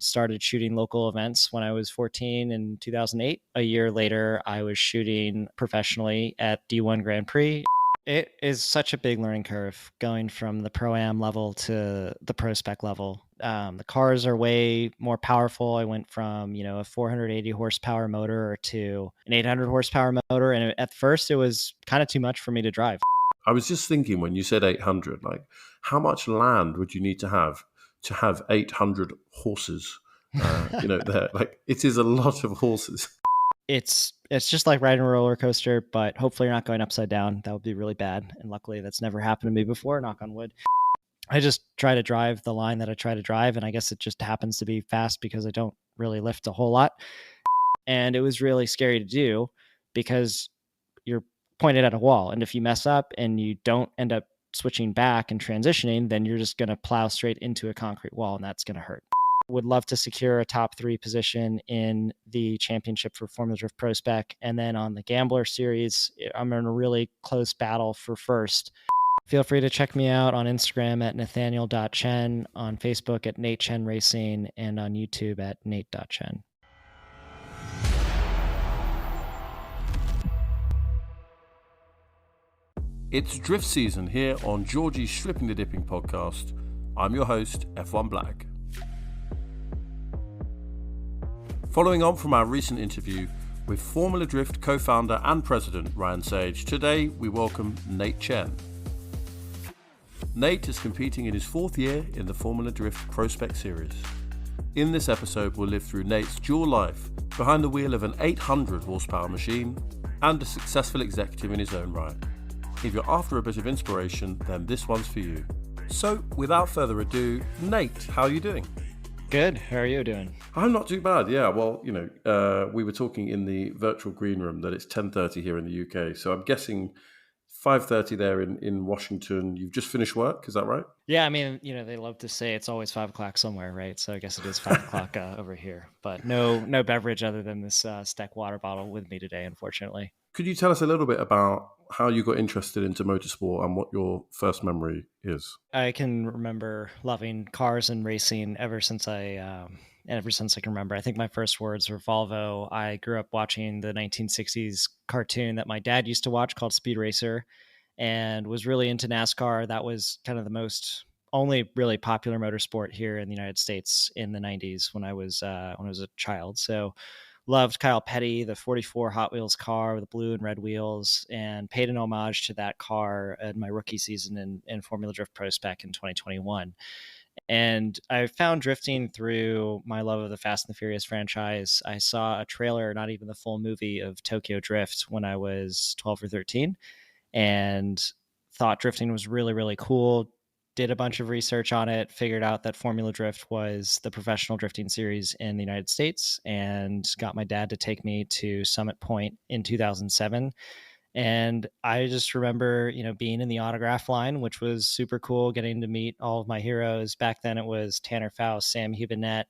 started shooting local events when I was 14 in 2008. A year later, I was shooting professionally at D1 Grand Prix. It is such a big learning curve going from the Pro-Am level to the Pro Spec level. The cars are way more powerful. I went from, a 480 horsepower motor to an 800 horsepower motor. And at first it was kind of too much for me to drive. I was just thinking when you said 800, like how much land would you need to have 800 horses? There, like it is a lot of horses. It's just like riding a roller coaster, but hopefully you're not going upside down. That would be really bad. And luckily that's never happened to me before, knock on wood. I just try to drive the line that I try to drive. And I guess it just happens to be fast because I don't really lift a whole lot. And it was really scary to do because you're pointed at a wall. And if you mess up and you don't end up switching back and transitioning, then you're just going to plow straight into a concrete wall and that's going to hurt. Would love to secure a top 3 position in the championship for Formula Drift ProSpec. And then on the Gambler series, I'm in a really close battle for first. Feel free to check me out on Instagram at nathaniel.chen, on Facebook at Nate Chen Racing, and on YouTube at nate.chen. It's drift season here on Georgie's Stripping the Dipping podcast. I'm your host, F1 Black. Following on from our recent interview with Formula Drift co-founder and president Ryan Sage, today we welcome Nate Chen. Nate is competing in his 4th year in the Formula Drift PROSPEC series. In this episode, we'll live through Nate's dual life behind the wheel of an 800 horsepower machine and a successful executive in his own right. If you're after a bit of inspiration, then this one's for you. So, without further ado, Nate, how are you doing? Good. How are you doing? I'm not too bad. Yeah. Well, we were talking in the virtual green room that it's 10:30 here in the UK. So I'm guessing 5:30 there in Washington. You've just finished work. Is that right? Yeah. I mean, they love to say it's always 5 o'clock somewhere, right? So I guess it is 5 o'clock over here, but no beverage other than this Steck water bottle with me today, unfortunately. Could you tell us a little bit about how you got interested into motorsport and what your first memory is? I can remember loving cars and racing ever since I can remember. I think my first words were Volvo. I grew up watching the 1960s cartoon that my dad used to watch called Speed Racer and was really into NASCAR. That was kind of the only really popular motorsport here in the United States in the 90s when I was a child. So loved Kyle Petty, the 44 Hot Wheels car with the blue and red wheels, and paid an homage to that car in my rookie season in Formula Drift ProSpec in 2021. And I found drifting through my love of the Fast and the Furious franchise. I saw a trailer, not even the full movie, of Tokyo Drift when I was 12 or 13, and thought drifting was really, really cool. Did a bunch of research on it, figured out that Formula Drift was the professional drifting series in the United States, and got my dad to take me to Summit Point in 2007. And I just remember, being in the autograph line, which was super cool, getting to meet all of my heroes. Back then it was Tanner Faust, Sam Hubinet,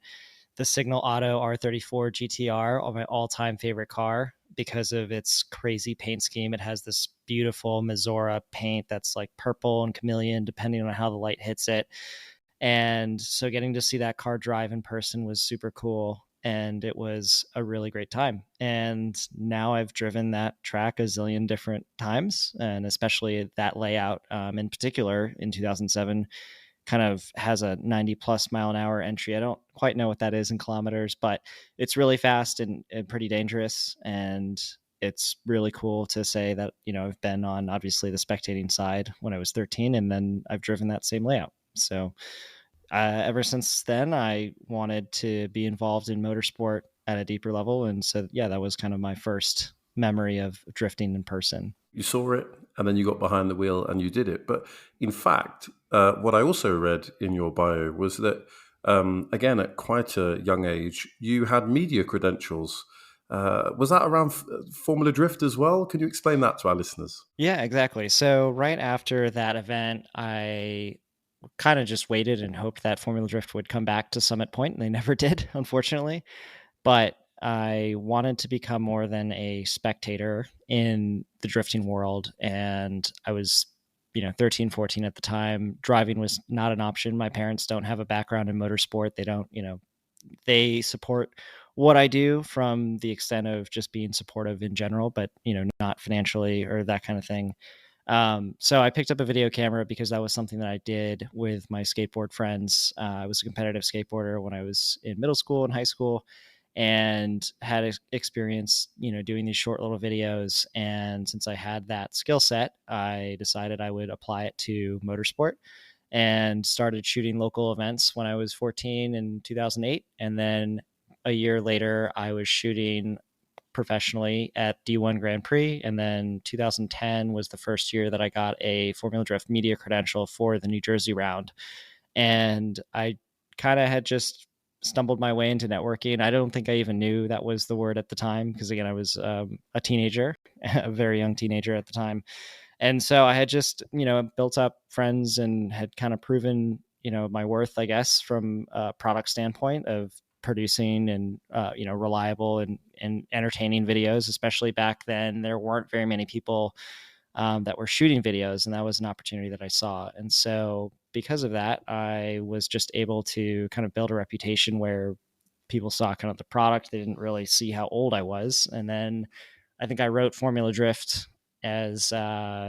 the Signal Auto R34 GTR, my all-time favorite car because of its crazy paint scheme. It has this beautiful Mazora paint that's like purple and chameleon, depending on how the light hits it. And so getting to see that car drive in person was super cool. And it was a really great time. And now I've driven that track a zillion different times, and especially that layout in particular in 2007 kind of has a 90 plus mile an hour entry. I don't quite know what that is in kilometers, but it's really fast and pretty dangerous. And it's really cool to say that, I've been on obviously the spectating side when I was 13, and then I've driven that same layout. So ever since then, I wanted to be involved in motorsport at a deeper level. And so, yeah, that was kind of my first memory of drifting in person. You saw it and then you got behind the wheel and you did it. But in fact, what I also read in your bio was that, again, at quite a young age, you had media credentials. Was that around Formula Drift as well? Can you explain that to our listeners? Yeah, exactly. So right after that event, I kind of just waited and hoped that Formula Drift would come back to Summit Point, and they never did, unfortunately. But I wanted to become more than a spectator in the drifting world. And I was, 13, 14 at the time. Driving was not an option. My parents don't have a background in motorsport. They don't, they support what I do from the extent of just being supportive in general, but not financially or that kind of thing. So I picked up a video camera because that was something that I did with my skateboard friends. I was a competitive skateboarder when I was in middle school and high school, and had experience, doing these short little videos. And since I had that skill set, I decided I would apply it to motorsport and started shooting local events when I was 14 in 2008. And then a year later, I was shooting professionally at D1 Grand Prix. And then 2010 was the first year that I got a Formula Drift media credential for the New Jersey round. And I kind of had just stumbled my way into networking. I don't think I even knew that was the word at the time because, again, I was a teenager, a very young teenager at the time. And so I had just, built up friends and had kind of proven, my worth, I guess, from a product standpoint of producing and, reliable and entertaining videos. Especially back then, there weren't very many people that were shooting videos, and that was an opportunity that I saw. And so because of that, I was just able to kind of build a reputation where people saw kind of the product. They didn't really see how old I was. And then I think I wrote Formula Drift as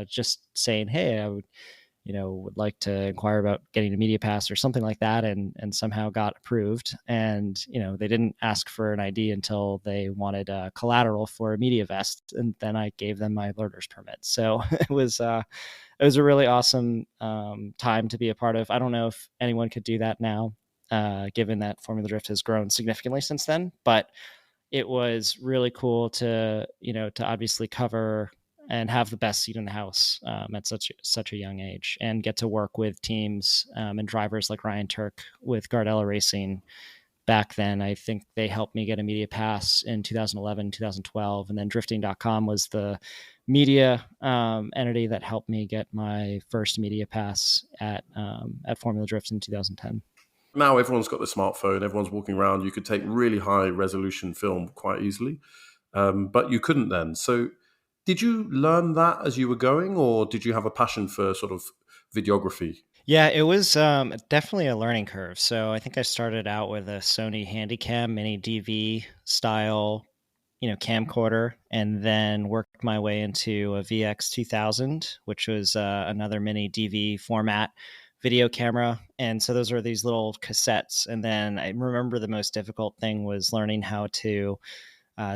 just saying, hey, I would like to inquire about getting a media pass or something like that, and somehow got approved. And they didn't ask for an ID until they wanted collateral for a media vest, and then I gave them my learner's permit. So it was a really awesome time to be a part of. I don't know if anyone could do that now, given that Formula Drift has grown significantly since then, but it was really cool to to obviously cover and have the best seat in the house at such a young age, and get to work with teams and drivers like Ryan Turk with Gardella Racing. Back then, I think they helped me get a media pass in 2011, 2012, and then drifting.com was the media entity that helped me get my first media pass at Formula Drift in 2010. Now everyone's got the smartphone, everyone's walking around. You could take really high resolution film quite easily, but you couldn't then. So did you learn that as you were going, or did you have a passion for sort of videography? Yeah, it was definitely a learning curve. So I think I started out with a Sony Handycam mini DV style, camcorder, and then worked my way into a VX 2000, which was another mini DV format video camera. And so those are these little cassettes. And then I remember the most difficult thing was learning how to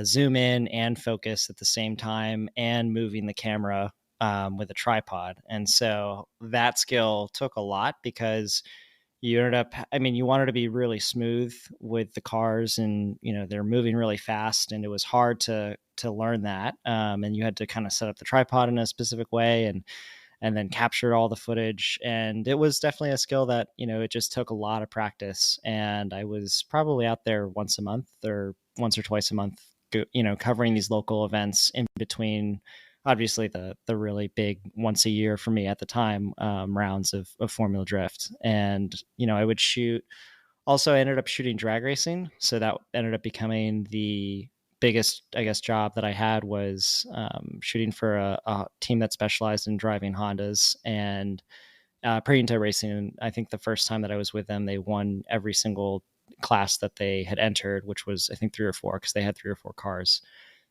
zoom in and focus at the same time, and moving the camera with a tripod. And so that skill took a lot because you ended up, I mean, you wanted to be really smooth with the cars, and they're moving really fast, and it was hard to learn that. And you had to kind of set up the tripod in a specific way, and then captured all the footage. And it was definitely a skill that, it just took a lot of practice. And I was probably out there once a month or once or twice a month, covering these local events in between, obviously the really big once a year for me at the time, rounds of Formula Drift. And, I would shoot. Also, I ended up shooting drag racing. So that ended up becoming the biggest, I guess, job that I had, was shooting for a team that specialized in driving Hondas and Pre-Inter Racing. And I think the first time that I was with them, they won every single class that they had entered, which was, I think, 3 or 4, because they had 3 or 4 cars.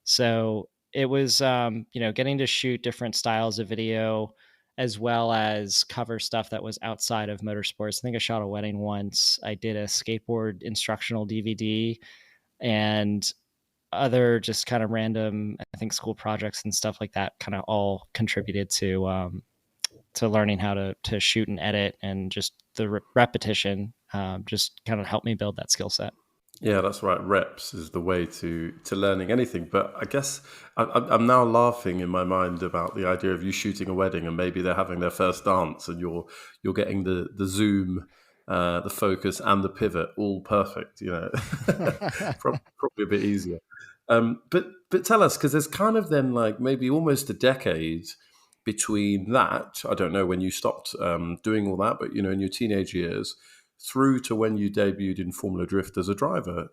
So it was, getting to shoot different styles of video, as well as cover stuff that was outside of motorsports. I think I shot a wedding once. I did a skateboard instructional DVD, and other just kind of random, I think, school projects and stuff like that kind of all contributed to learning how to shoot and edit, and just the repetition just kind of helped me build that skill set. Yeah, that's right. Reps is the way to learning anything. But I guess I'm now laughing in my mind about the idea of you shooting a wedding, and maybe they're having their first dance, and you're getting the zoom, the focus, and the pivot all perfect. Probably a bit easier. But tell us, because there's kind of then like maybe almost a decade between that. I don't know when you stopped doing all that, but in your teenage years through to when you debuted in Formula Drift as a driver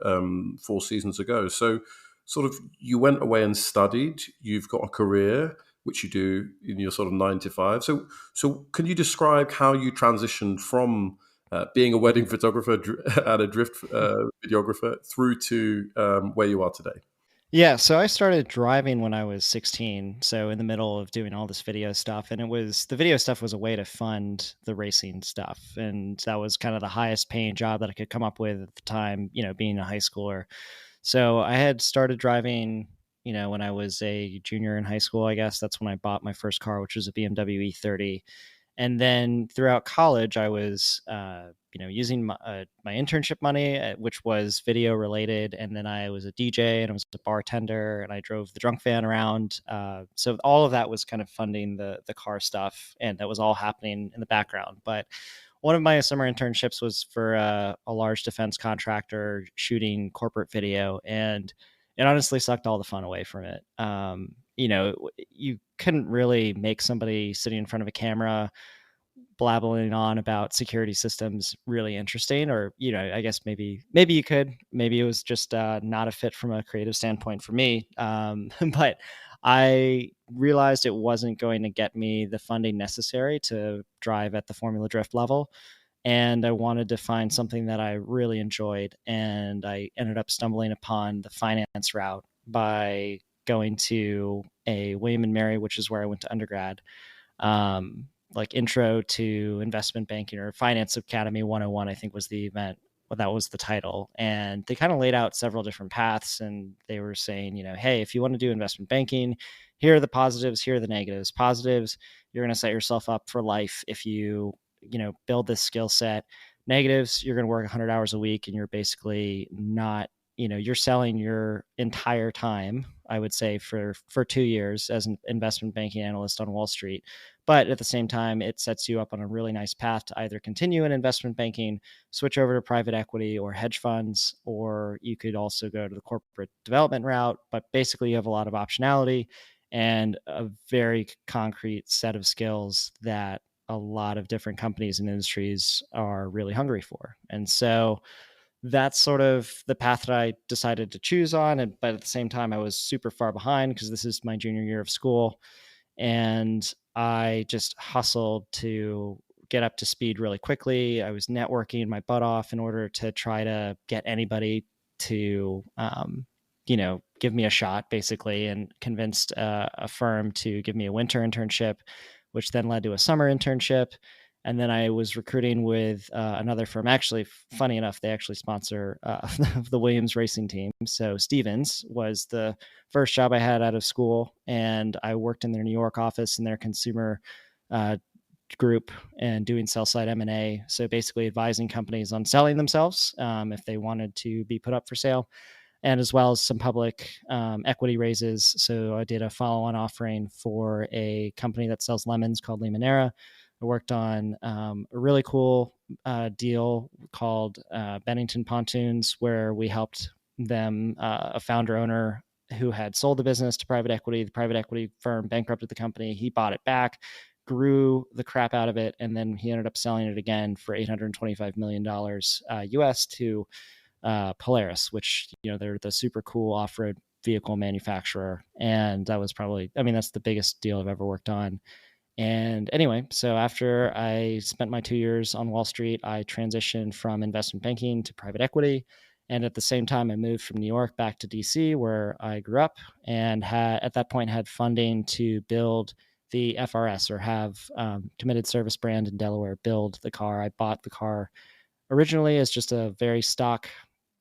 4 seasons ago. So sort of you went away and studied, you've got a career, which you do in your sort of 9 to 5. So can you describe how you transitioned from being a wedding photographer and a drift videographer through to where you are today? Yeah, so I started driving when I was 16, so in the middle of doing all this video stuff, and it was the video stuff was a way to fund the racing stuff, and that was kind of the highest paying job that I could come up with at the time, being a high schooler. So I had started driving, when I was a junior in high school, I guess. That's when I bought my first car, which was a BMW E30. And then throughout college, I was, using my internship money, which was video related. And then I was a DJ and I was a bartender and I drove the drunk van around. So all of that was kind of funding the car stuff, and that was all happening in the background. But one of my summer internships was for a large defense contractor shooting corporate video, and it honestly sucked all the fun away from it. You couldn't really make somebody sitting in front of a camera blabbling on about security systems really interesting, or I guess maybe you could. Maybe it was just not a fit from a creative standpoint for me. But I realized it wasn't going to get me the funding necessary to drive at the Formula Drift level, and I wanted to find something that I really enjoyed. And I ended up stumbling upon the finance route by going to a William and Mary, which is where I went to undergrad, like intro to investment banking, or finance academy 101, I think was the event. Well, that was the title. And they kind of laid out several different paths, and they were saying, hey, if you want to do investment banking, here are the positives, here are the negatives. Positives, you're going to set yourself up for life if you build this skill set. Negatives, you're going to work 100 hours a week and you're basically not, you're selling your entire time, I would say, for 2 years as an investment banking analyst on Wall Street. But at the same time, it sets you up on a really nice path to either continue in investment banking, switch over to private equity or hedge funds, or you could also go to the corporate development route. But basically, you have a lot of optionality and a very concrete set of skills that a lot of different companies and industries are really hungry for. And so that's sort of the path that I decided to choose on. But at the same time, I was super far behind because this is my junior year of school. And I just hustled to get up to speed really quickly. I was networking my butt off in order to try to get anybody to, give me a shot, basically, and convinced a firm to give me a winter internship, which then led to a summer internship. And then I was recruiting with another firm. Actually, funny enough, they actually sponsor the Williams racing team. So Stevens was the first job I had out of school, and I worked in their New York office in their consumer uh, group and doing sell side M&A. So basically advising companies on selling themselves if they wanted to be put up for sale, and as well as some public equity raises. So I did a follow-on offering for a company that sells lemons called Limonera. I worked on a really cool deal called Bennington Pontoons, where we helped them, a founder owner who had sold the business to private equity. The private equity firm bankrupted the company. He bought it back, grew the crap out of it, and then he ended up selling it again for $825 million US to Polaris, which, they're the super cool off-road vehicle manufacturer. And that was probably, that's the biggest deal I've ever worked on. And anyway, so after I spent my 2 years on Wall Street, I transitioned from investment banking to private equity. And at the same time, I moved from New York back to DC, where I grew up, and at that point had funding to build the FRS, or have committed service brand in Delaware build the car. I bought the car originally as just a very stock,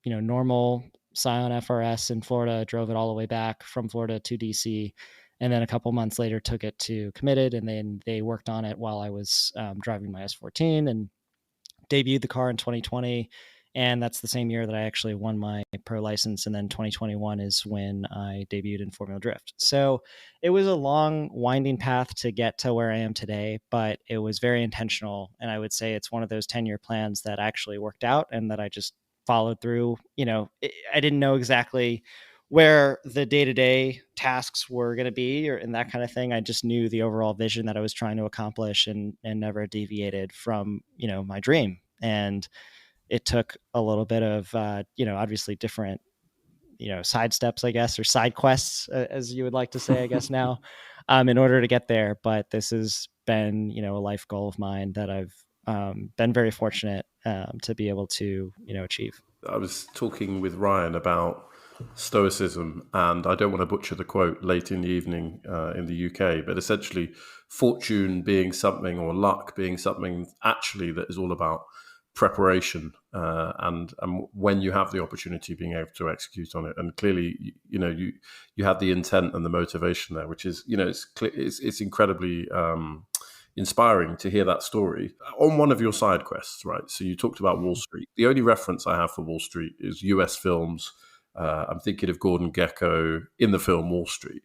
normal Scion FRS in Florida, drove it all the way back from Florida to DC. And then a couple months later, took it to committed, and then they worked on it while I was driving my S14, and debuted the car in 2020. And that's the same year that I actually won my pro license. And then 2021 is when I debuted in Formula Drift. So it was a long, winding path to get to where I am today, but it was very intentional. And I would say it's one of those 10-year plans that actually worked out and that I just followed through. I didn't know exactly where the day-to-day tasks were going to be, and that kind of thing. I just knew the overall vision that I was trying to accomplish, and never deviated from, my dream. And it took a little bit of, obviously different, side steps, I guess, or side quests, as you would like to say, I guess now, in order to get there. But this has been, a life goal of mine that I've been very fortunate to be able to, achieve. I was talking with Ryan about stoicism, and I don't want to butcher the quote late in the evening in the UK, but essentially, fortune being something or luck being something actually that is all about preparation and when you have the opportunity, being able to execute on it. And clearly, you had the intent and the motivation there, which is it's incredibly. Inspiring to hear that story on one of your side quests, right? So you talked about Wall Street. The only reference I have for Wall Street is US films. I'm thinking of Gordon Gekko in the film Wall Street.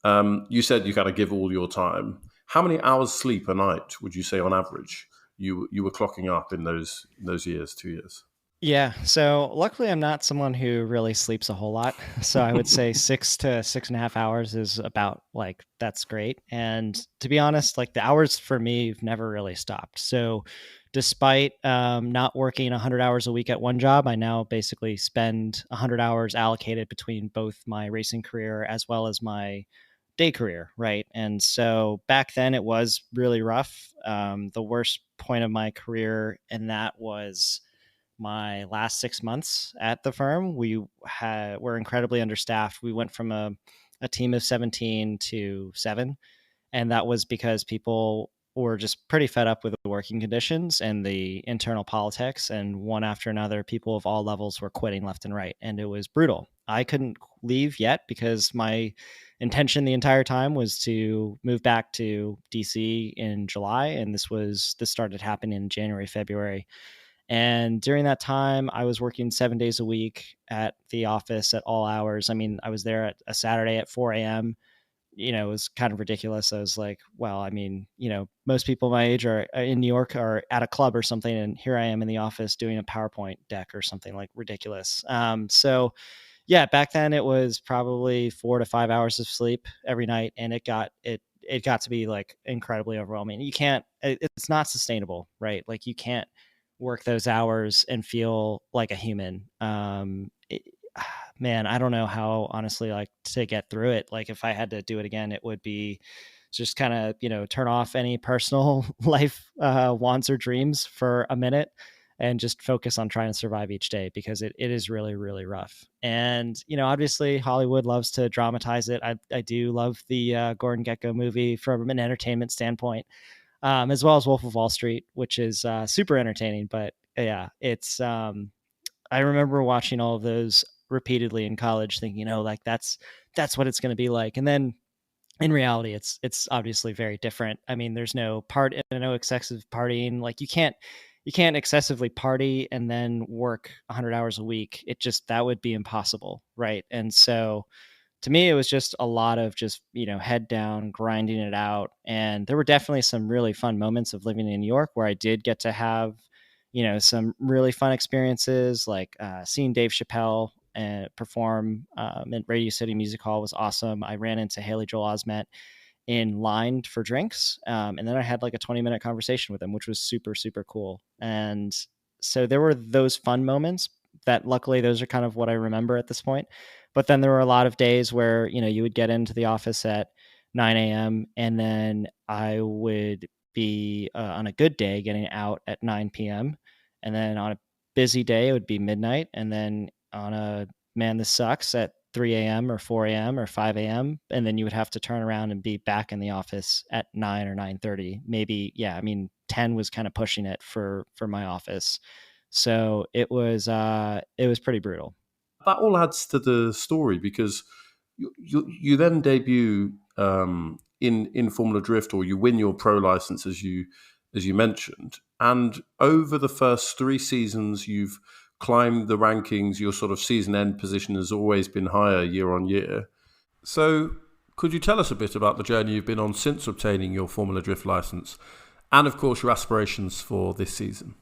You said you kind of give all your time. How many hours sleep a night would you say on average you were clocking up in those years, 2 years? Yeah. So luckily, I'm not someone who really sleeps a whole lot. So I would say 6 to 6.5 hours is about like, that's great. And to be honest, like the hours for me have never really stopped. So despite not working 100 hours a week at one job, I now basically spend 100 hours allocated between both my racing career as well as my day career. Right. And so back then it was really rough. The worst point of my career, and that was my last 6 months at the firm. Were incredibly understaffed. We went from a team of 17 to 7, and that was because people were just pretty fed up with the working conditions and the internal politics, and one after another, people of all levels were quitting left and right, and it was brutal. I couldn't leave yet because my intention the entire time was to move back to DC in July, and this started happening in January, February. And during that time, I was working 7 days a week at the office at all hours. I mean, I was there at a Saturday at 4 a.m. It was kind of ridiculous. I was like, well, I mean, most people my age are in New York are at a club or something. And here I am in the office doing a PowerPoint deck or something, like ridiculous. So yeah, back then it was probably 4 to 5 hours of sleep every night. And it got to be like incredibly overwhelming. It's not sustainable, right? Like you can't work those hours and feel like a human. Man, I don't know how honestly like to get through it. Like if I had to do it again, it would be just kind of, turn off any personal life wants or dreams for a minute and just focus on trying to survive each day, because it is really, really rough. And, obviously Hollywood loves to dramatize it. I do love the Gordon Gekko movie from an entertainment standpoint, as well as Wolf of Wall Street, which is super entertaining. But yeah, I remember watching all of those repeatedly in college, thinking, oh, like that's what it's going to be like. And then in reality, it's obviously very different. I mean, there's no excessive partying. Like you can't excessively party and then work 100 hours a week. That would be impossible, right? And so to me, it was just a lot of just, head down, grinding it out. And there were definitely some really fun moments of living in New York where I did get to have, some really fun experiences, like seeing Dave Chappelle perform at Radio City Music Hall was awesome. I ran into Haley Joel Osment in line for drinks. And then I had like a 20-minute conversation with him, which was super, super cool. And so there were those fun moments that luckily those are kind of what I remember at this point. But then there were a lot of days where, you would get into the office at 9 a.m. and then I would be on a good day getting out at 9 p.m. And then on a busy day, it would be midnight. And then on a man, this sucks at 3 a.m. or 4 a.m. or 5 a.m. And then you would have to turn around and be back in the office at 9 or 9:30. Maybe, yeah, I mean, 10 was kind of pushing it for my office. So it was pretty brutal. That all adds to the story because you then debut in Formula Drift, or you win your pro license as you mentioned, and over the first 3 seasons you've climbed the rankings. Your sort of season end position has always been higher year on year. So could you tell us a bit about the journey you've been on since obtaining your Formula Drift license, and of course your aspirations for this season?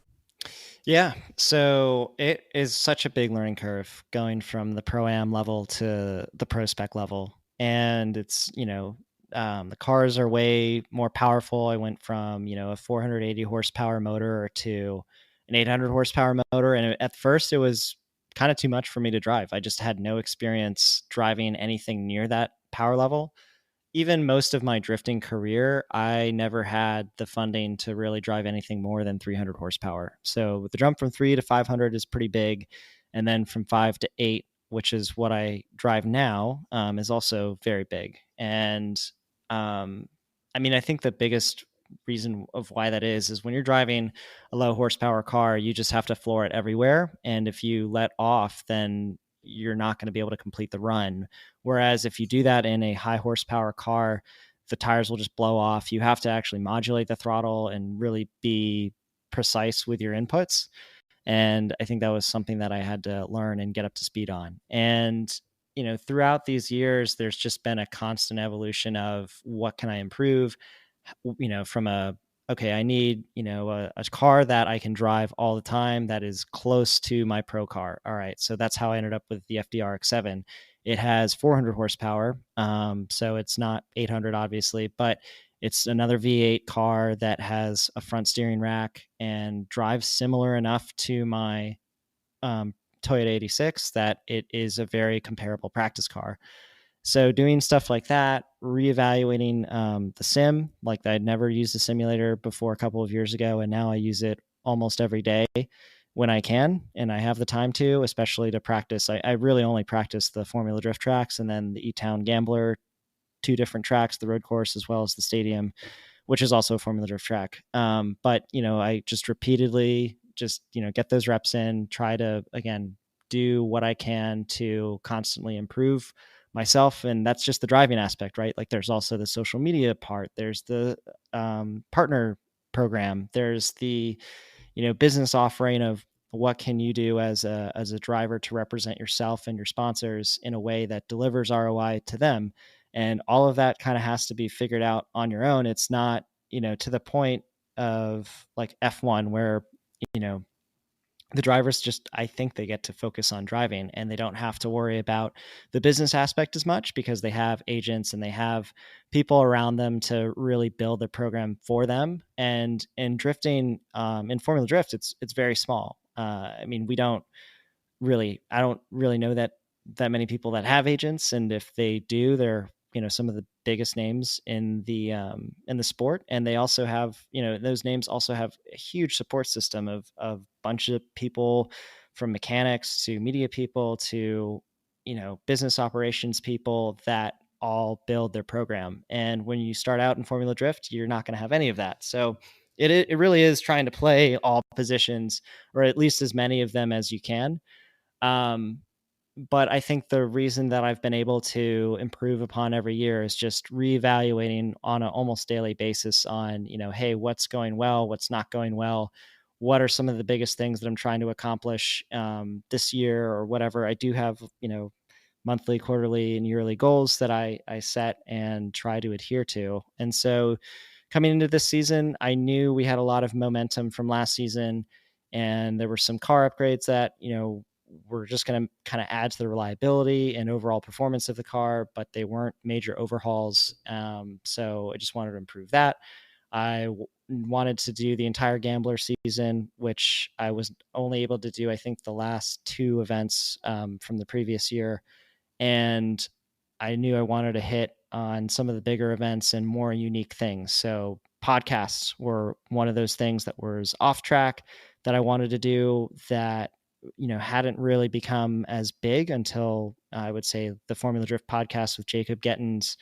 Yeah. So it is such a big learning curve going from the pro am level to the pro spec level. And the cars are way more powerful. I went from, a 480 horsepower motor to an 800 horsepower motor. And at first it was kind of too much for me to drive. I just had no experience driving anything near that power level. even most of my drifting career, I never had the funding to really drive anything more than 300 horsepower. So the jump from 3 to 500 is pretty big. And then from 5 to 8, which is what I drive now, is also very big. And um, I mean, I think the biggest reason of why that is when you're driving a low horsepower car, you just have to floor it everywhere. And if you let off, then you're not going to be able to complete the run. Whereas if you do that in a high horsepower car, the tires will just blow off. You have to actually modulate the throttle and really be precise with your inputs. And I think that was something that I had to learn and get up to speed on. And, throughout these years, there's just been a constant evolution of what can I improve, from okay, I need, a car that I can drive all the time that is close to my pro car. All right. So that's how I ended up with the FDR X7. It has 400 horsepower. So it's not 800, obviously, but it's another V8 car that has a front steering rack and drives similar enough to my Toyota 86 that it is a very comparable practice car. So doing stuff like that, reevaluating the sim, like I'd never used a simulator before a couple of years ago, and now I use it almost every day when I can, and I have the time to, especially to practice. I really only practice the Formula Drift tracks and then the E-Town Gambler, two different tracks, the road course as well as the stadium, which is also a Formula Drift track. But I just repeatedly just get those reps in, try to again do what I can to constantly improve myself, and that's just the driving aspect, right? Like there's also the social media part, there's the partner program, there's the business offering of what can you do as a driver to represent yourself and your sponsors in a way that delivers ROI to them. And all of that kind of has to be figured out on your own. It's not, to the point of like F1 where, you know, the drivers just, I think they get to focus on driving and they don't have to worry about the business aspect as much because they have agents and they have people around them to really build the program for them. And in drifting, in Formula Drift, it's very small. I mean, I don't really know that many people that have agents, and if they do, they're some of the biggest names in the sport, and they also have those names also have a huge support system of bunch of people, from mechanics to media people to business operations people that all build their program. And when you start out in Formula Drift, you're not going to have any of that. So it really is trying to play all positions, or at least as many of them as you can. um, but I think the reason that I've been able to improve upon every year is just reevaluating on an almost daily basis on, hey, what's going well, what's not going well, what are some of the biggest things that I'm trying to accomplish this year or whatever. I do have, monthly, quarterly, and yearly goals that I set and try to adhere to. And so coming into this season, I knew we had a lot of momentum from last season, and there were some car upgrades that, were just going to kind of add to the reliability and overall performance of the car, but they weren't major overhauls. So I just wanted to improve that. Wanted to do the entire Gambler season, which I was only able to do, I think, the last two events from the previous year. And I knew I wanted to hit on some of the bigger events and more unique things. So podcasts were one of those things that was off track that I wanted to do that hadn't really become as big until I would say the Formula Drift podcast with Jacob Gettins.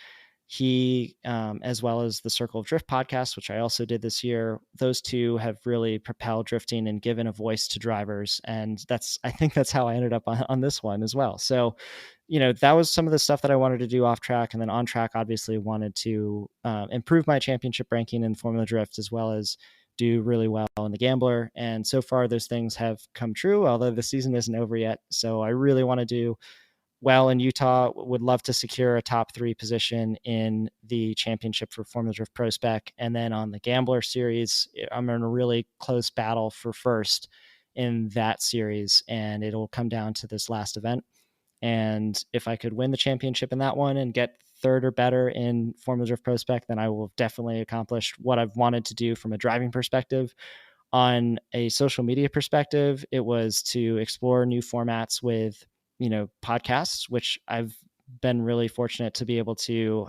He, as well as the Circle of Drift podcast, which I also did this year, those two have really propelled drifting and given a voice to drivers. And I think that's how I ended up on this one as well. So, that was some of the stuff that I wanted to do off track. And then on track, obviously wanted to improve my championship ranking in Formula Drift, as well as do really well in the Gambler. And so far, those things have come true, although the season isn't over yet. So I really want to do well in Utah. Would love to secure a top 3 position in the championship for Formula Drift ProSpec. And then on the Gambler series, I'm in a really close battle for first in that series, and it'll come down to this last event. And if I could win the championship in that one and get third or better in Formula Drift ProSpec, then I will have definitely accomplished what I've wanted to do from a driving perspective. On a social media perspective, it was to explore new formats with, podcasts, which I've been really fortunate to be able to,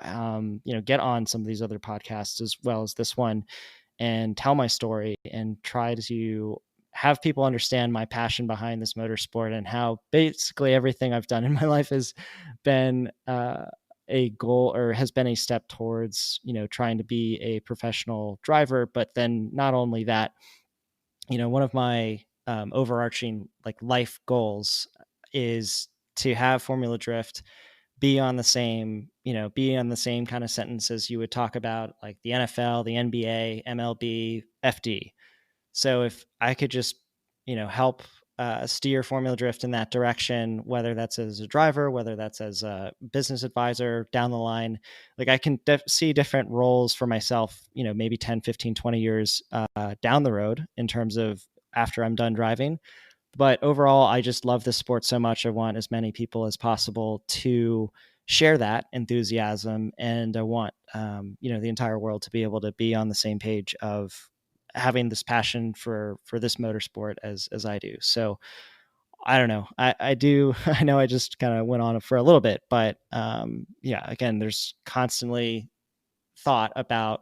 get on some of these other podcasts as well as this one and tell my story and try to have people understand my passion behind this motorsport and how basically everything I've done in my life has been a goal or has been a step towards, trying to be a professional driver. But then not only that, one of my overarching like life goals is to have Formula Drift be on the same kind of sentences you would talk about like the NFL, the NBA, MLB, FD. So if I could just, help steer Formula Drift in that direction, whether that's as a driver, whether that's as a business advisor down the line, like I can see different roles for myself, maybe 10, 15, 20 years down the road in terms of after I'm done driving. But overall, I just love this sport so much. I want as many people as possible to share that enthusiasm, and I want the entire world to be able to be on the same page of having this passion for this motorsport as I do. So I don't know. I do. I know I just kind of went on for a little bit, but yeah. Again, there's constantly thought about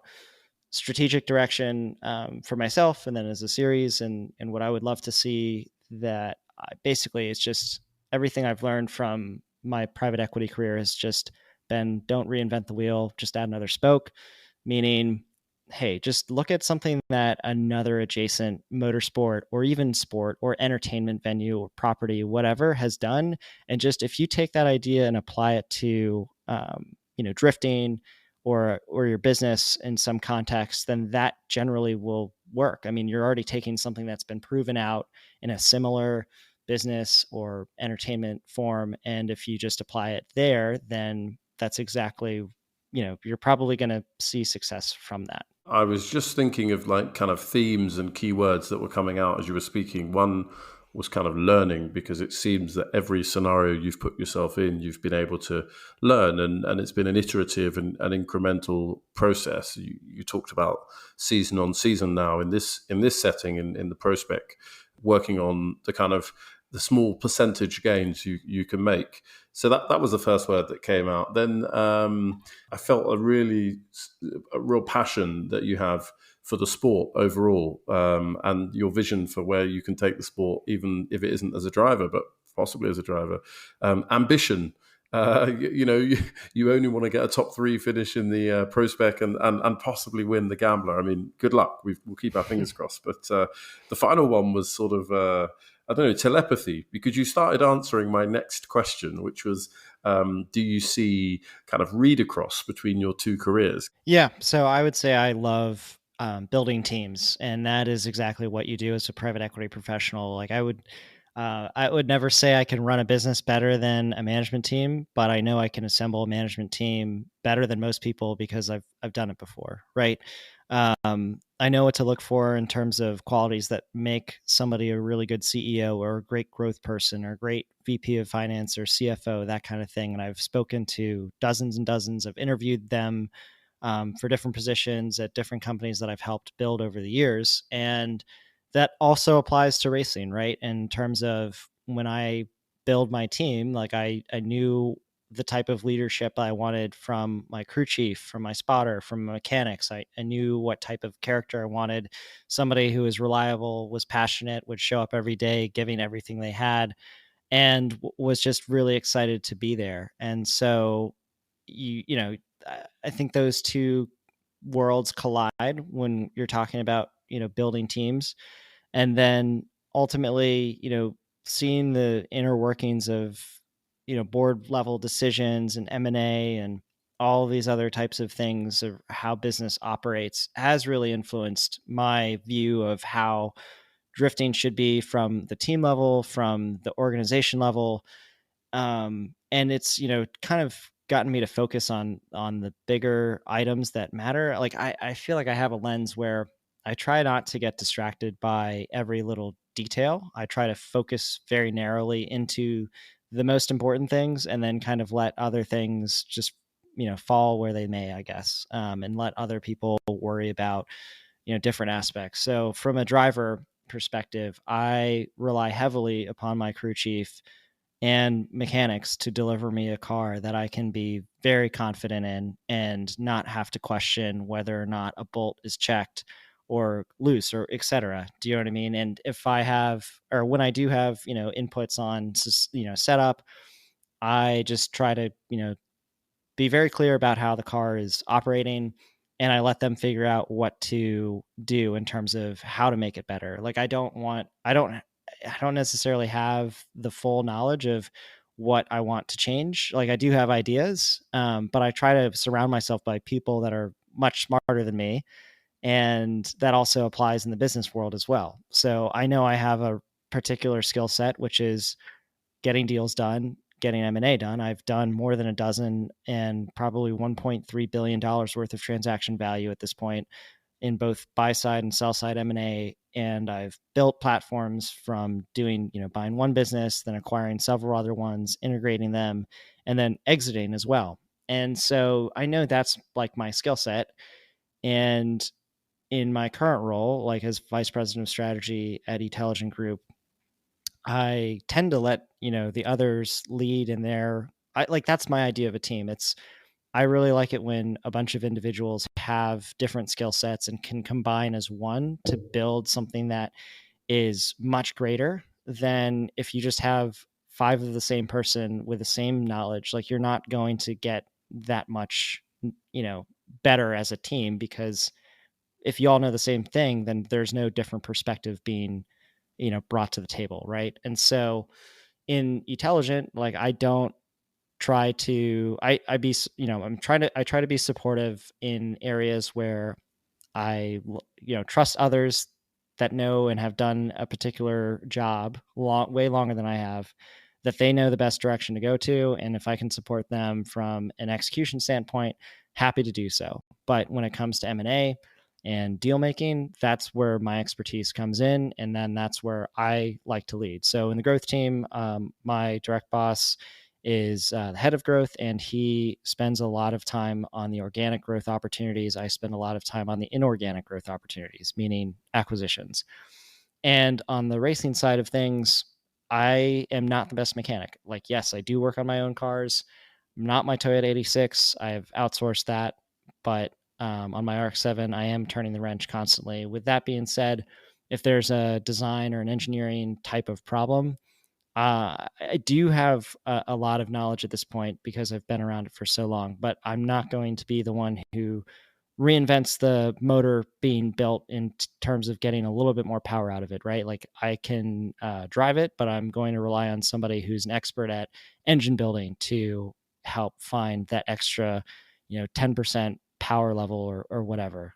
strategic direction for myself and then as a series and what I would love to see that basically it's just everything I've learned from my private equity career has just been don't reinvent the wheel, just add another spoke, meaning, hey, just look at something that another adjacent motorsport or even sport or entertainment venue or property, whatever, has done. And just if you take that idea and apply it to, drifting or your business in some context, then that generally will work. I mean, you're already taking something that's been proven out in a similar business or entertainment form. And if you just apply it there, then that's exactly, you're probably going to see success from that. I was just thinking of like kind of themes and keywords that were coming out as you were speaking. One was kind of learning, because it seems that every scenario you've put yourself in, you've been able to learn, and it's been an iterative and an incremental process. You talked about season on season now in this setting in the ProSpec, working on the kind of the small percentage gains you can make. So that was the first word that came out. Then I felt a real passion that you have for the sport overall, and your vision for where you can take the sport, even if it isn't as a driver, but possibly as a driver. Ambition. You only want to get a top three finish in the ProSpec and possibly win the Gambler. I mean, good luck. We'll keep our fingers crossed. But the final one was sort of I don't know, telepathy, because you started answering my next question, which was, do you see kind of read across between your two careers? Yeah. So I would say I love building teams, and that is exactly what you do as a private equity professional. Like I would never say I can run a business better than a management team, but I know I can assemble a management team better than most people because I've done it before, right? I know what to look for in terms of qualities that make somebody a really good CEO or a great growth person or a great VP of finance or CFO, that kind of thing. And I've spoken to dozens and dozens. I've interviewed them for different positions at different companies that I've helped build over the years. And that also applies to racing, right? In terms of when I build my team, like I knew the type of leadership I wanted from my crew chief, from my spotter, from mechanics. I knew what type of character I wanted. Somebody who was reliable, was passionate, would show up every day, giving everything they had, and was just really excited to be there. And so, I think those two worlds collide when you're talking about, building teams. And then ultimately, seeing the inner workings of, board level decisions and M&A and all these other types of things of how business operates has really influenced my view of how drifting should be from the team level, from the organization level. And it's, kind of gotten me to focus on the bigger items that matter. Like I feel like I have a lens where I try not to get distracted by every little detail. I try to focus very narrowly into the most important things and then kind of let other things just, fall where they may, I guess, and let other people worry about, different aspects. So from a driver perspective, I rely heavily upon my crew chief and mechanics to deliver me a car that I can be very confident in and not have to question whether or not a bolt is checked or loose or etc. Do you know what I mean? And if I have, or when I do have, inputs on, setup, I just try to, be very clear about how the car is operating, and I let them figure out what to do in terms of how to make it better. Like I don't necessarily have the full knowledge of what I want to change. Like I do have ideas, but I try to surround myself by people that are much smarter than me, and that also applies in the business world as well. So I know I have a particular skill set, which is getting deals done, getting M&A done. I've done more than a dozen and probably $1.3 billion worth of transaction value at this point in both buy side and sell side M&A. And I've built platforms from doing, buying one business, then acquiring several other ones, integrating them, and then exiting as well. And so I know that's like my skill set. And in my current role, like as vice president of strategy at Intelligent Group, I tend to let, the others lead in their that's my idea of a team. I really like it when a bunch of individuals have different skill sets and can combine as one to build something that is much greater than if you just have five of the same person with the same knowledge. Like you're not going to get that much, better as a team, because if you all know the same thing, then there's no different perspective being, brought to the table, right? And so in Intelligent, like I don't try to I be I try to be supportive in areas where I trust others that know and have done a particular job way longer than I have, that they know the best direction to go to, and if I can support them from an execution standpoint, happy to do so. But when it comes to M&A and deal making, that's where my expertise comes in, and then that's where I like to lead. So in the growth team, my direct boss is the head of growth, and he spends a lot of time on the organic growth opportunities. I spend a lot of time on the inorganic growth opportunities, meaning acquisitions. And on the racing side of things, I am not the best mechanic. Like, yes, I do work on my own cars. I'm not my Toyota 86. I've outsourced that. But on my RX-7, I am turning the wrench constantly. With that being said, if there's a design or an engineering type of problem, I do have a lot of knowledge at this point because I've been around it for so long, but I'm not going to be the one who reinvents the motor being built in terms of getting a little bit more power out of it, right? Like I can drive it, but I'm going to rely on somebody who's an expert at engine building to help find that extra, 10% power level or whatever.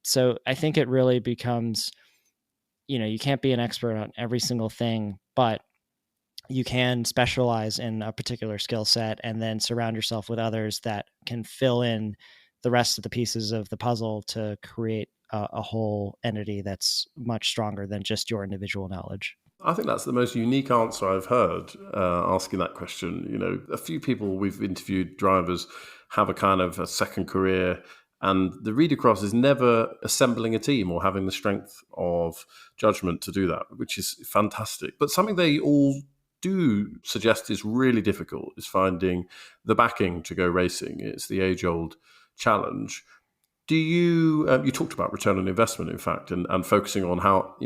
So I think it really becomes, you can't be an expert on every single thing, but you can specialize in a particular skill set and then surround yourself with others that can fill in the rest of the pieces of the puzzle to create a whole entity that's much stronger than just your individual knowledge. I think that's the most unique answer I've heard asking that question. A few people we've interviewed, drivers, have a kind of a second career, and the read across is never assembling a team or having the strength of judgment to do that, which is fantastic. But something they all do suggest is really difficult is finding the backing to go racing. It's the age-old challenge. Do you talked about return on investment, in fact, and focusing on how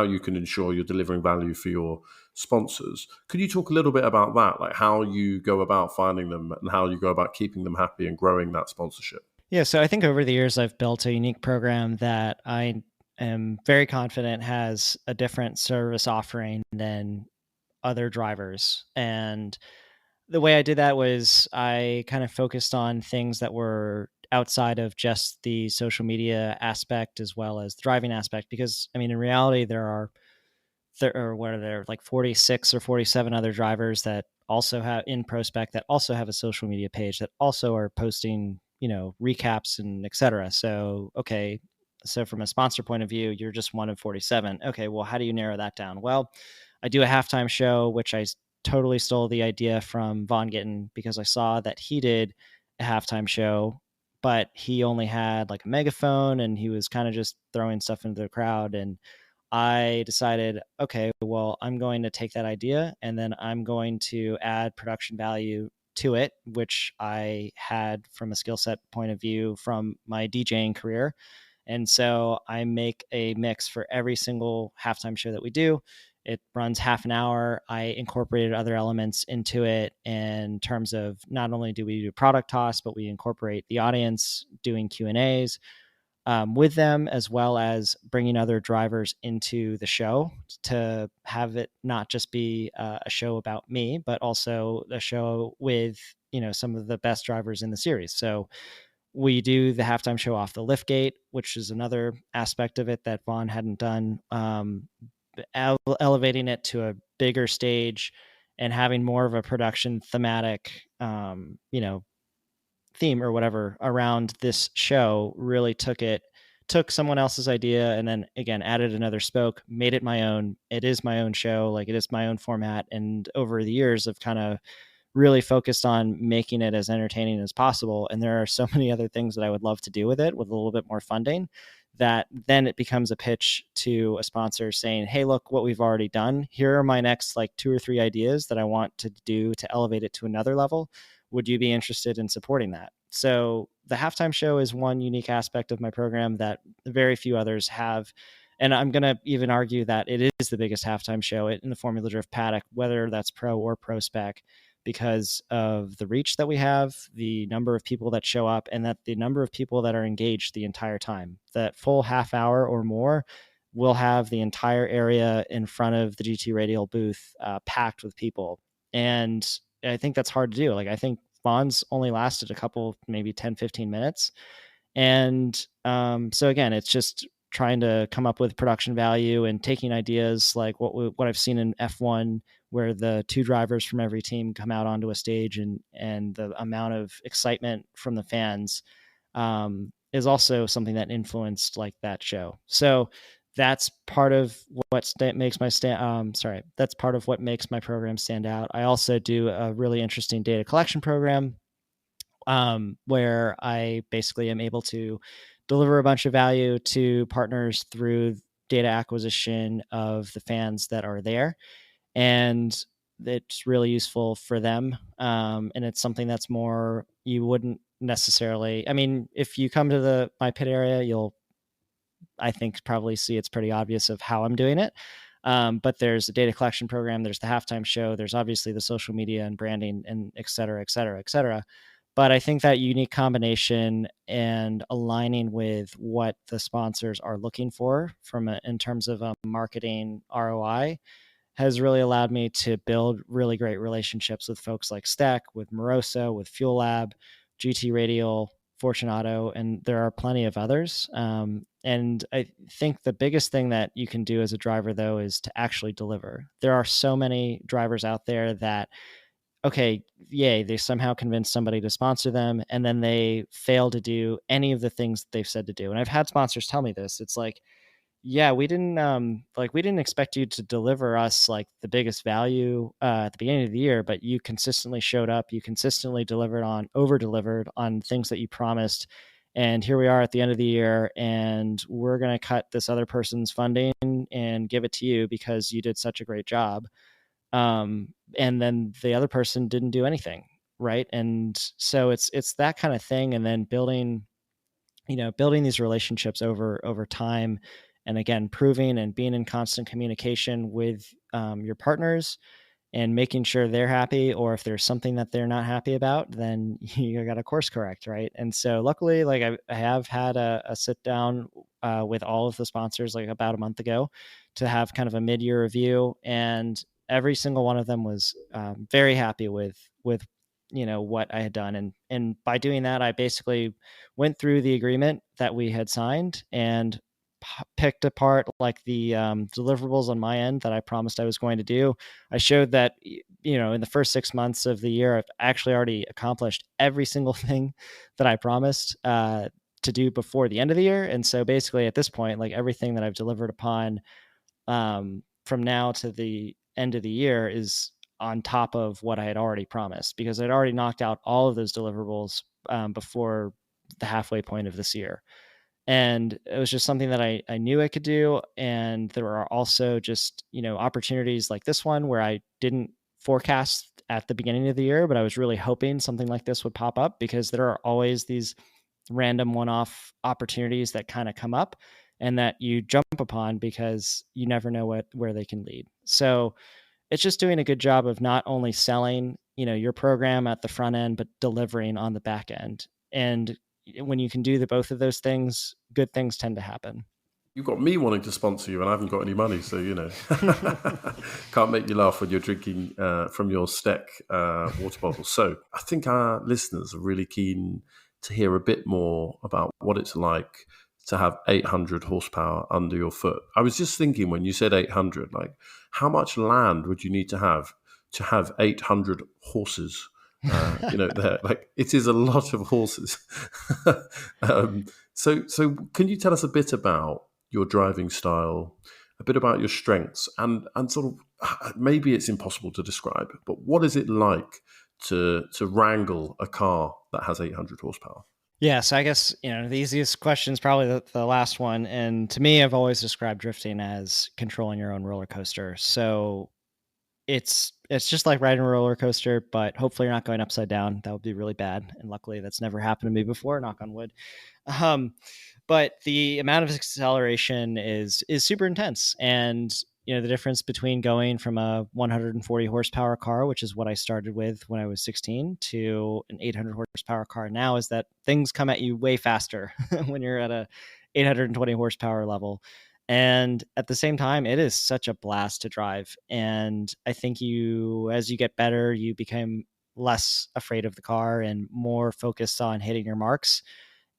you can ensure you're delivering value for your sponsors. Could you talk a little bit about that, like how you go about finding them and how you go about keeping them happy and growing that sponsorship? Yeah, so I think over the years I've built a unique program that I am very confident has a different service offering than other drivers. And the way I did that was I kind of focused on things that were outside of just the social media aspect as well as the driving aspect. Because I mean, in reality, or what are there, like 46 or 47 other drivers that also have in ProSpec that also have a social media page that also are posting, recaps and etc. So, okay. So from a sponsor point of view, you're just one of 47. Okay. Well, how do you narrow that down? Well, I do a halftime show, which I totally stole the idea from Von Gittin because I saw that he did a halftime show, but he only had like a megaphone and he was kind of just throwing stuff into the crowd. And I decided, okay, well, I'm going to take that idea and then I'm going to add production value to it, which I had from a skill set point of view from my DJing career. And so I make a mix for every single halftime show that we do. It runs half an hour. I incorporated other elements into it in terms of not only do we do product toss, but we incorporate the audience doing Q&As with them, as well as bringing other drivers into the show to have it not just be a show about me, but also a show with, some of the best drivers in the series. So we do the halftime show off the lift gate, which is another aspect of it that Vaughn hadn't done, elevating it to a bigger stage and having more of a production thematic, theme or whatever around this show. Really took someone else's idea and then again added another spoke, made it my own. It is my own show, like it is my own format. And over the years of kind of really focused on making it as entertaining as possible. And there are so many other things that I would love to do with it with a little bit more funding, that then it becomes a pitch to a sponsor saying, hey, look what we've already done. Here are my next like 2 or 3 ideas that I want to do to elevate it to another level. Would you be interested in supporting that? So the halftime show is one unique aspect of my program that very few others have. And I'm going to even argue that it is the biggest halftime show in the Formula Drift paddock, whether that's pro or pro spec, because of the reach that we have, the number of people that show up, and that the number of people that are engaged the entire time. That full half hour or more will have the entire area in front of the GT Radial booth packed with people. And I think that's hard to do. Like, I think Bonds only lasted a couple, maybe 10, 15 minutes. And so again, it's just trying to come up with production value and taking ideas like what I've seen in F1, where the 2 drivers from every team come out onto a stage, and the amount of excitement from the fans is also something that influenced like that show. So that's part of what makes my that's part of what makes my program stand out. I also do a really interesting data collection program, where I basically am able to deliver a bunch of value to partners through data acquisition of the fans that are there. And it's really useful for them. And it's something that's more, you wouldn't necessarily, I mean, if you come to my pit area, you'll, I think, probably see it's pretty obvious of how I'm doing it. But there's a data collection program, there's the halftime show, there's obviously the social media and branding and et cetera, et cetera, et cetera. But I think that unique combination and aligning with what the sponsors are looking for in terms of marketing ROI has really allowed me to build really great relationships with folks like Steck, with Moroso, with Fuel Lab, GT Radial, Fortunato, and there are plenty of others. And I think the biggest thing that you can do as a driver, though, is to actually deliver. There are so many drivers out there that, okay, yay, they somehow convinced somebody to sponsor them, and then they fail to do any of the things they've said to do. And I've had sponsors tell me this. It's like, yeah, we didn't expect you to deliver us like the biggest value at the beginning of the year, but you consistently showed up, you consistently over delivered on things that you promised. And here we are at the end of the year, and we're going to cut this other person's funding and give it to you because you did such a great job. And then the other person didn't do anything, right? And so it's that kind of thing. And then building these relationships over time, and again, proving and being in constant communication with your partners and making sure they're happy, or if there's something that they're not happy about, then you got to course correct, right? And so luckily, like I have had a sit down with all of the sponsors like about a month ago to have kind of a mid-year review, and every single one of them was very happy with what I had done. And by doing that, I basically went through the agreement that we had signed and picked apart like the deliverables on my end that I promised I was going to do. I showed that, in the first 6 months of the year, I've actually already accomplished every single thing that I promised to do before the end of the year. And so basically at this point, like everything that I've delivered upon from now to the end of the year is on top of what I had already promised, because I'd already knocked out all of those deliverables before the halfway point of this year. And it was just something that I knew I could do. And there are also just, opportunities like this one where I didn't forecast at the beginning of the year, but I was really hoping something like this would pop up, because there are always these random one-off opportunities that kind of come up and that you jump upon because you never know where they can lead. So it's just doing a good job of not only selling, your program at the front end, but delivering on the back end. And when you can do both of those things, good things tend to happen. You've got me wanting to sponsor you, and I haven't got any money, so can't make you laugh when you're drinking from your Steck water bottle. So I think our listeners are really keen to hear a bit more about what it's like to have 800 horsepower under your foot. I was just thinking, when you said 800, like, how much land would you need to have 800 horses? There, like, it is a lot of horses. So can you tell us a bit about your driving style, a bit about your strengths, and sort of, maybe it's impossible to describe, but what is it like to wrangle a car that has 800 horsepower? Yeah, so I guess, the easiest question is probably the last one. And to me, I've always described drifting as controlling your own roller coaster. So it's just like riding a roller coaster, but hopefully you're not going upside down. That would be really bad. And luckily that's never happened to me before, knock on wood. Um, but the amount of acceleration is super intense. And the difference between going from a 140 horsepower car, which is what I started with when I was 16, to an 800 horsepower car now, is that things come at you way faster when you're at a 820 horsepower level. And at the same time, it is such a blast to drive. And I think as you get better, you become less afraid of the car and more focused on hitting your marks.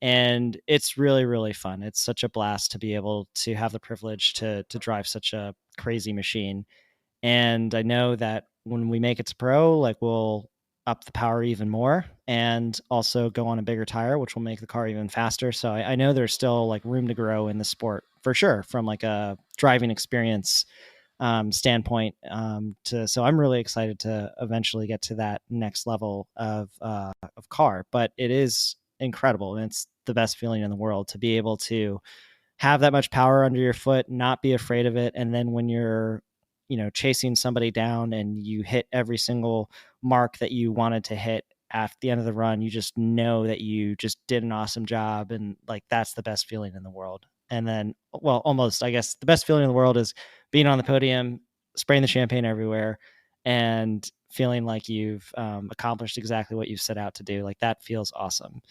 And it's really, really fun. It's such a blast to be able to have the privilege to drive such a crazy machine. And I know that when we make it to pro, like, we'll up the power even more and also go on a bigger tire, which will make the car even faster. So I know there's still like room to grow in the sport for sure, from like a driving experience standpoint. So I'm really excited to eventually get to that next level of car. But it is incredible, and it's the best feeling in the world to be able to have that much power under your foot, not be afraid of it. And then when you're, chasing somebody down and you hit every single mark that you wanted to hit at the end of the run, you just know that you just did an awesome job. And like, that's the best feeling in the world. And then, well, almost, I guess the best feeling in the world is being on the podium, spraying the champagne everywhere, and feeling like you've accomplished exactly what you've set out to do. Like, that feels awesome.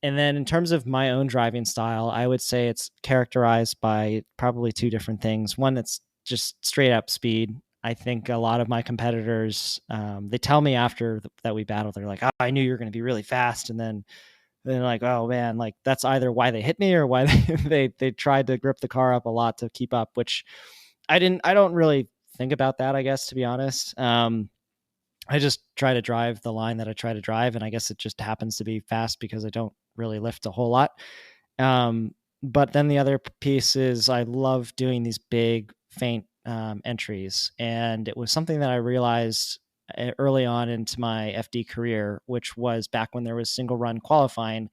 And then in terms of my own driving style, I would say it's characterized by probably two different things. One, that's just straight up speed. I think a lot of my competitors, they tell me after that we battle, they're like, "Oh, I knew you were going to be really fast." And then they're like, "Oh man, like, that's either why they hit me or why they tried to grip the car up a lot to keep up," which I don't really think about that, I guess, to be honest. I just try to drive the line that I try to drive, and I guess it just happens to be fast because I don't really lift a whole lot. Um, but then the other piece is I love doing these big, faint entries, and it was something that I realized early on into my FD career, which was back when there was single run qualifying.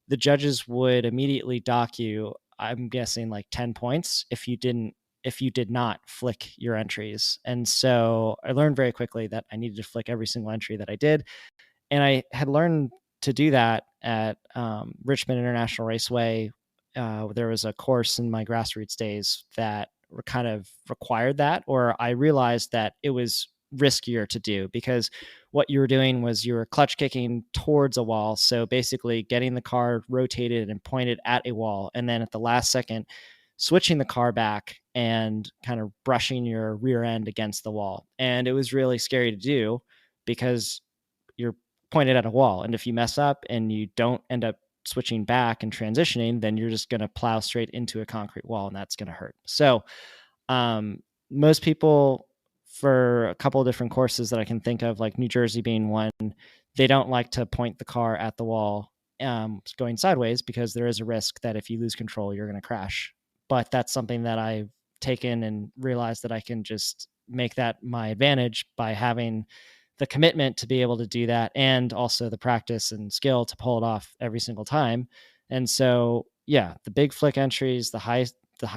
The judges would immediately dock you, I'm guessing, like 10 points if you did not flick your entries. And so I learned very quickly that I needed to flick every single entry that I did. And I had learned to do that at Richmond International Raceway. There was a course in my grassroots days that kind of required that, or I realized that it was riskier to do, because what you were doing was you were clutch kicking towards a wall. So basically getting the car rotated and pointed at a wall. And then at the last second, switching the car back and kind of brushing your rear end against the wall. And it was really scary to do because you're pointed at a wall. And if you mess up and you don't end up switching back and transitioning, then you're just going to plow straight into a concrete wall, and that's going to hurt. So most people, for a couple of different courses that I can think of, like New Jersey being one, they don't like to point the car at the wall going sideways, because there is a risk that if you lose control, you're going to crash. But that's something that I've taken and realized that I can just make that my advantage by having the commitment to be able to do that, and also the practice and skill to pull it off every single time. And so, yeah, the big flick entries, the high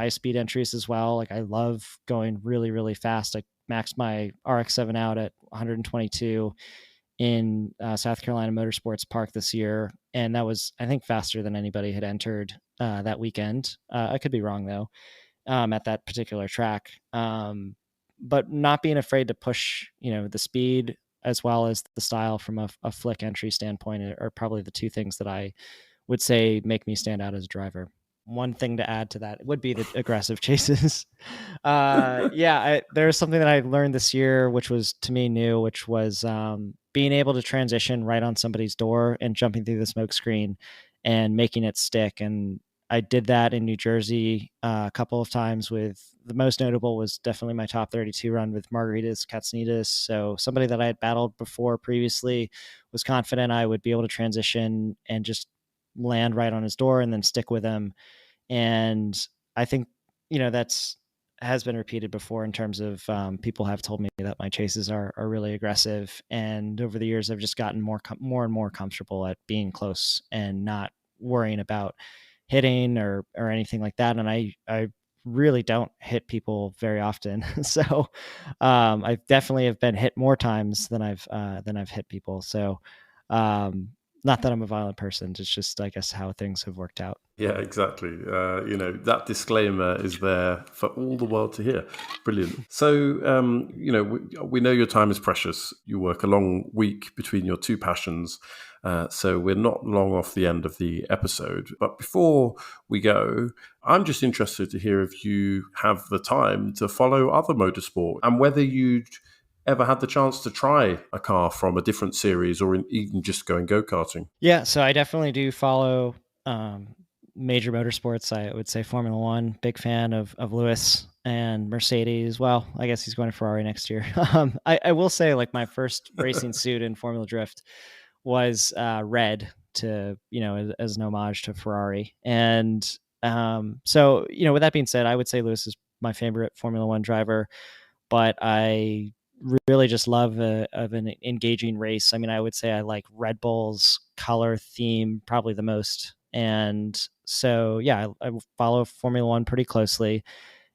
speed entries as well. Like I love going really, really fast. I maxed my RX-7 out at 122 in South Carolina Motorsports Park this year, and that was, I think, faster than anybody had entered that weekend. I could be wrong though, at that particular track. But not being afraid to push, the speed as well as the style from a flick entry standpoint are probably the two things that I would say make me stand out as a driver. One thing to add to that would be the aggressive chases. There's something that I learned this year, which was to me new, which was being able to transition right on somebody's door and jumping through the smoke screen and making it stick. And I did that in New Jersey a couple of times. With the most notable was definitely my top 32 run with Margaritas Katsunitas. So somebody that I had battled before previously was confident I would be able to transition and just land right on his door and then stick with him. And I think, that's has been repeated before in terms of people have told me that my chases are really aggressive. And over the years, I've just gotten more and more comfortable at being close and not worrying about hitting or anything like that. And I really don't hit people very often. So I definitely have been hit more times than I've hit people. So not that I'm a violent person. It's just, I guess, how things have worked out. Yeah, exactly. That disclaimer is there for all the world to hear. Brilliant. So, we know your time is precious. You work a long week between your two passions. So we're not long off the end of the episode. But before we go, I'm just interested to hear if you have the time to follow other motorsport and whether you'd ever had the chance to try a car from a different series or even just going go-karting. Yeah, so I definitely do follow major motorsports. I would say Formula One, big fan of Lewis, and Mercedes. Well, I guess he's going to Ferrari next year. I will say, like, my first racing suit in Formula Drift was red to, as an homage to Ferrari. And so, with that being said, I would say Lewis is my favorite Formula One driver, but I really just love of an engaging race. I mean, I would say I like Red Bull's color theme probably the most. And so, yeah, I follow Formula One pretty closely.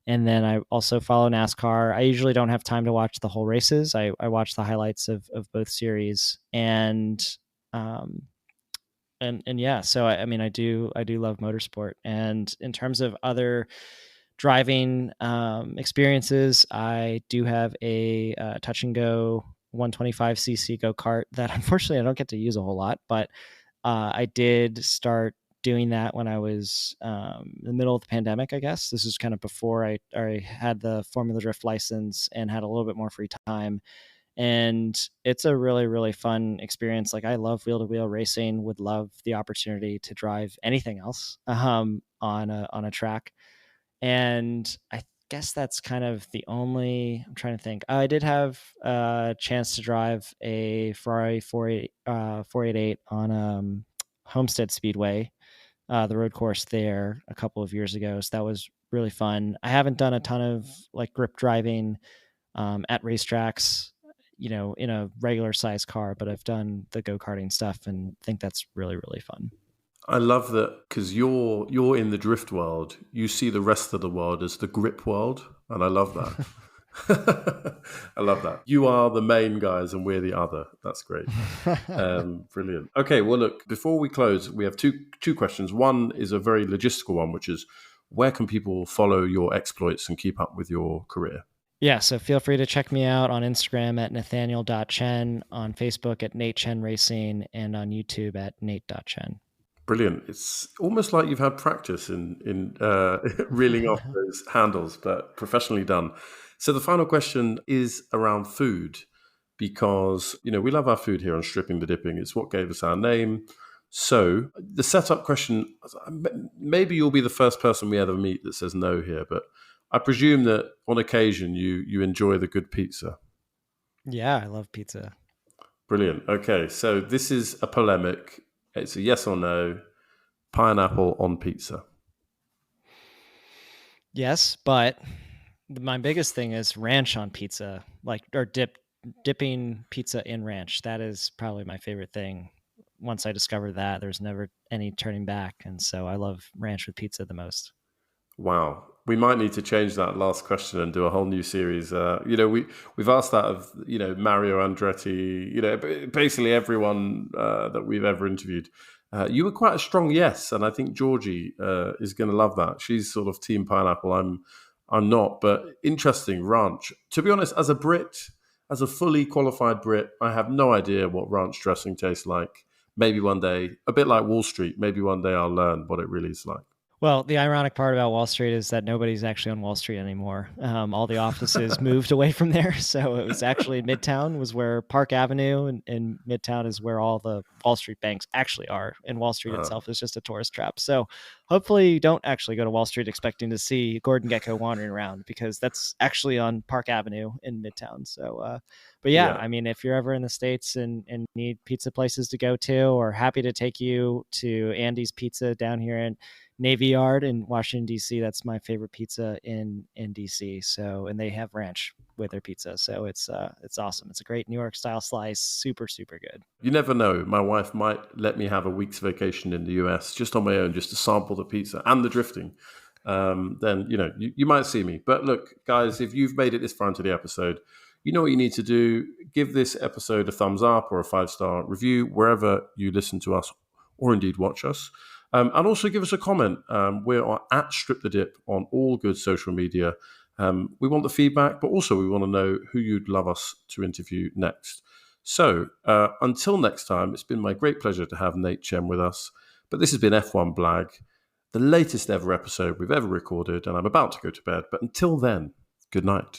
And then I also follow NASCAR. I usually don't have time to watch the whole races. I watch the highlights of both series. Um, and yeah, so I mean, I do love motorsport. And in terms of other driving experiences, I do have a touch and go 125cc go kart that unfortunately I don't get to use a whole lot, but I did start doing that when I was in the middle of the pandemic. I guess this is kind of before I had the Formula Drift license and had a little bit more free time. And it's a really, really fun experience. Like, I love wheel to wheel racing, would love the opportunity to drive anything else on a track. And I guess that's kind of the only, I'm trying to think. I did have a chance to drive a Ferrari 488 on Homestead Speedway, the road course there a couple of years ago. So that was really fun. I haven't done a ton of like grip driving at racetracks, in a regular size car, but I've done the go-karting stuff and think that's really, really fun. I love that because you're in the drift world. You see the rest of the world as the grip world, and I love that. I love that. You are the main guys, and we're the other. That's great. Brilliant. Okay, well, look. Before we close, we have two questions. One is a very logistical one, which is where can people follow your exploits and keep up with your career? Yeah, so feel free to check me out on Instagram at nathaniel.chen, on Facebook at Nate Chen Racing, and on YouTube at nate.chen. Brilliant. It's almost like you've had practice in reeling off those handles, but professionally done. So the final question is around food, because, we love our food here on Stripping the Dipping. It's what gave us our name. So the setup question, maybe you'll be the first person we ever meet that says no here, but I presume that on occasion you enjoy the good pizza. Yeah, I love pizza. Brilliant. Okay, so this is a polemic. It's a yes or no. Pineapple on pizza. Yes, but my biggest thing is ranch on pizza, like, or dipping pizza in ranch. That is probably my favorite thing. once I discovered that, there's never any turning back. And so I love ranch with pizza the most. Wow. We might need to change that last question and do a whole new series. We've asked that of, Mario Andretti, basically everyone that we've ever interviewed. You were quite a strong yes, and I think Georgie is going to love that. She's sort of team pineapple. I'm not, but interesting ranch. To be honest, as a Brit, as a fully qualified Brit, I have no idea what ranch dressing tastes like. Maybe one day, a bit like Wall Street, maybe one day I'll learn what it really is like. Well, the ironic part about Wall Street is that nobody's actually on Wall Street anymore. All the offices moved away from there. So it was actually Midtown was where Park Avenue and Midtown is where all the Wall Street banks actually are. And Wall Street itself is just a tourist trap. So hopefully you don't actually go to Wall Street expecting to see Gordon Gekko wandering around, because that's actually on Park Avenue in Midtown. So, but yeah, I mean, if you're ever in the States and need pizza places to go to, or happy to take you to Andy's Pizza down here in Navy Yard in Washington, D.C. That's my favorite pizza in D.C. So, and they have ranch with their pizza. So it's awesome. It's a great New York style slice. Super, super good. You never know. My wife might let me have a week's vacation in the US just on my own, just to sample the pizza and the drifting. Then, you might see me. But look, guys, if you've made it this far into the episode, you know what you need to do. Give this episode a thumbs up or a 5-star review wherever you listen to us or indeed watch us. And also give us a comment. We are at Strip the Dip on all good social media. We want the feedback, but also we want to know who you'd love us to interview next. So until next time, it's been my great pleasure to have Nate Chen with us. But this has been F1 Blag, the latest ever episode we've ever recorded, and I'm about to go to bed. But until then, good night.